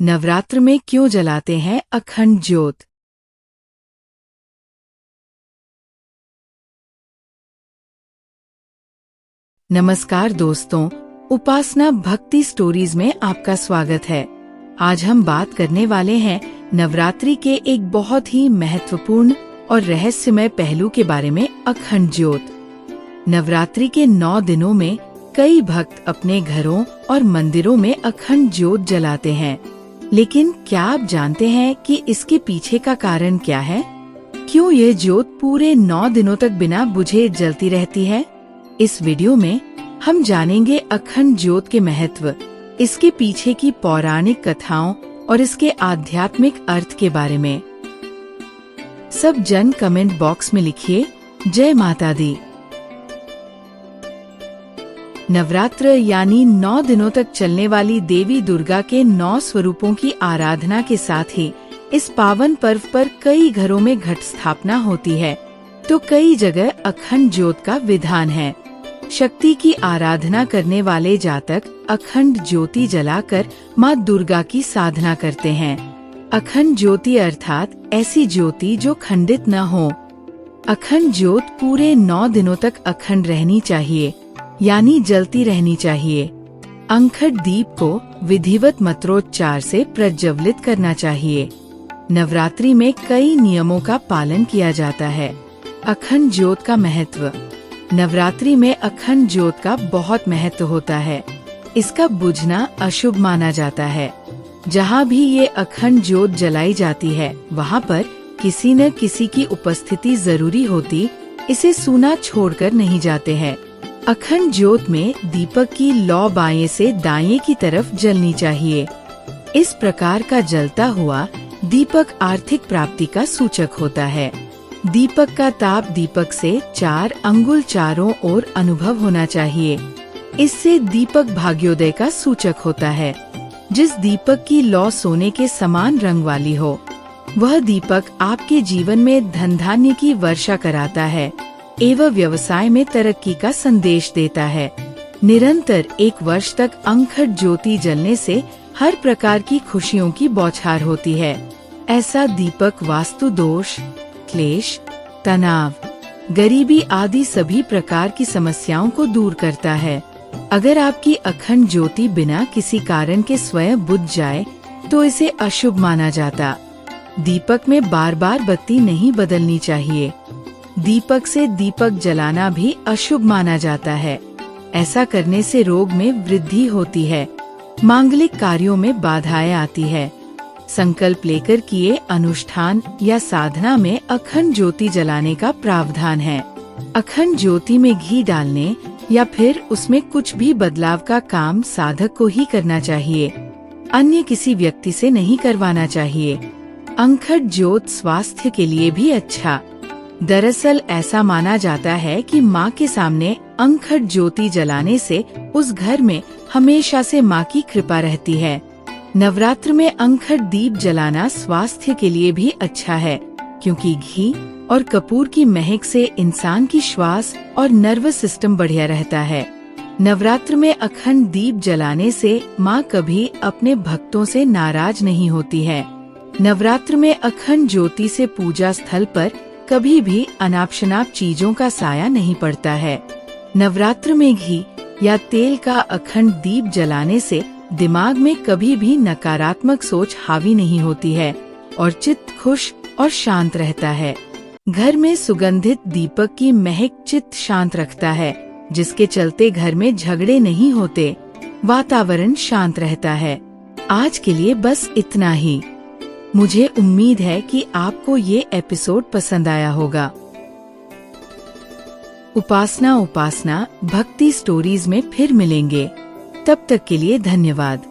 नवरात्र में क्यों जलाते हैं अखंड ज्योत? नमस्कार दोस्तों, उपासना भक्ति स्टोरीज में आपका स्वागत है। आज हम बात करने वाले हैं नवरात्रि के एक बहुत ही महत्वपूर्ण और रहस्यमय पहलू के बारे में, अखंड ज्योत। नवरात्रि के 9 दिनों में कई भक्त अपने घरों और मंदिरों में अखंड ज्योत जलाते हैं, लेकिन क्या आप जानते हैं कि इसके पीछे का कारण क्या है? क्यों ये ज्योत पूरे 9 दिनों तक बिना बुझे जलती रहती है? इस वीडियो में हम जानेंगे अखंड ज्योत के महत्व, इसके पीछे की पौराणिक कथाओं और इसके आध्यात्मिक अर्थ के बारे में। सब जन कमेंट बॉक्स में लिखिए, जय माता दी। नवरात्र यानी 9 दिनों तक चलने वाली देवी दुर्गा के 9 स्वरूपों की आराधना के साथ ही इस पावन पर्व पर कई घरों में घट स्थापना होती है, तो कई जगह अखंड ज्योत का विधान है। शक्ति की आराधना करने वाले जातक अखंड ज्योति जलाकर माँ दुर्गा की साधना करते हैं। अखंड ज्योति अर्थात ऐसी ज्योति जो खंडित न हो। अखंड ज्योत पूरे 9 दिनों तक अखंड रहनी चाहिए, यानी जलती रहनी चाहिए। अंखड दीप को विधिवत मंत्रोच्चार से प्रज्वलित करना चाहिए। नवरात्रि में कई नियमों का पालन किया जाता है। अखंड ज्योत का महत्व। नवरात्रि में अखंड ज्योत का बहुत महत्व होता है। इसका बुझना अशुभ माना जाता है। जहाँ भी ये अखंड ज्योत जलाई जाती है, वहाँ पर किसी न किसी की उपस्थिति जरूरी होती, इसे सूना छोड़कर नहीं जाते हैं। अखंड ज्योत में दीपक की लौ बाएं से दाएं की तरफ जलनी चाहिए। इस प्रकार का जलता हुआ दीपक आर्थिक प्राप्ति का सूचक होता है। दीपक का ताप दीपक से 4 अंगुल चारों ओर अनुभव होना चाहिए। इससे दीपक भाग्योदय का सूचक होता है। जिस दीपक की लौ सोने के समान रंग वाली हो, वह दीपक आपके जीवन में धन धान्य की वर्षा कराता है एवं व्यवसाय में तरक्की का संदेश देता है। निरंतर 1 वर्ष तक अंखड ज्योति जलने से हर प्रकार की खुशियों की बौछार होती है। ऐसा दीपक वास्तु दोष, क्लेश, तनाव, गरीबी आदि सभी प्रकार की समस्याओं को दूर करता है। अगर आपकी अखंड ज्योति बिना किसी कारण के स्वयं बुझ जाए तो इसे अशुभ माना जाता। दीपक में बार बार बत्ती नहीं बदलनी चाहिए। दीपक से दीपक जलाना भी अशुभ माना जाता है। ऐसा करने से रोग में वृद्धि होती है, मांगलिक कार्यों में बाधाएं आती है। संकल्प लेकर किए अनुष्ठान या साधना में अखंड ज्योति जलाने का प्रावधान है। अखंड ज्योति में घी डालने या फिर उसमें कुछ भी बदलाव का काम साधक को ही करना चाहिए, अन्य किसी व्यक्ति से नहीं करवाना चाहिए। अंखड ज्योत स्वास्थ्य के लिए भी अच्छा। दरअसल ऐसा माना जाता है कि माँ के सामने अंखड ज्योति जलाने से उस घर में हमेशा से माँ की कृपा रहती है। नवरात्र में अंखड दीप जलाना स्वास्थ्य के लिए भी अच्छा है, क्योंकि घी और कपूर की महक से इंसान की श्वास और नर्वस सिस्टम बढ़िया रहता है। नवरात्र में अखंड दीप जलाने से माँ कभी अपने भक्तों से नाराज नहीं होती है। नवरात्र में अखंड ज्योति से पूजा स्थल पर कभी भी अनाप शनाप चीजों का साया नहीं पड़ता है। नवरात्र में घी या तेल का अखंड दीप जलाने से दिमाग में कभी भी नकारात्मक सोच हावी नहीं होती है और चित्त खुश और शांत रहता है। घर में सुगंधित दीपक की महक चित्त शांत रखता है, जिसके चलते घर में झगड़े नहीं होते, वातावरण शांत रहता है। आज के लिए बस इतना ही। मुझे उम्मीद है कि आपको ये एपिसोड पसंद आया होगा। उपासना भक्ति स्टोरीज में फिर मिलेंगे। तब तक के लिए धन्यवाद।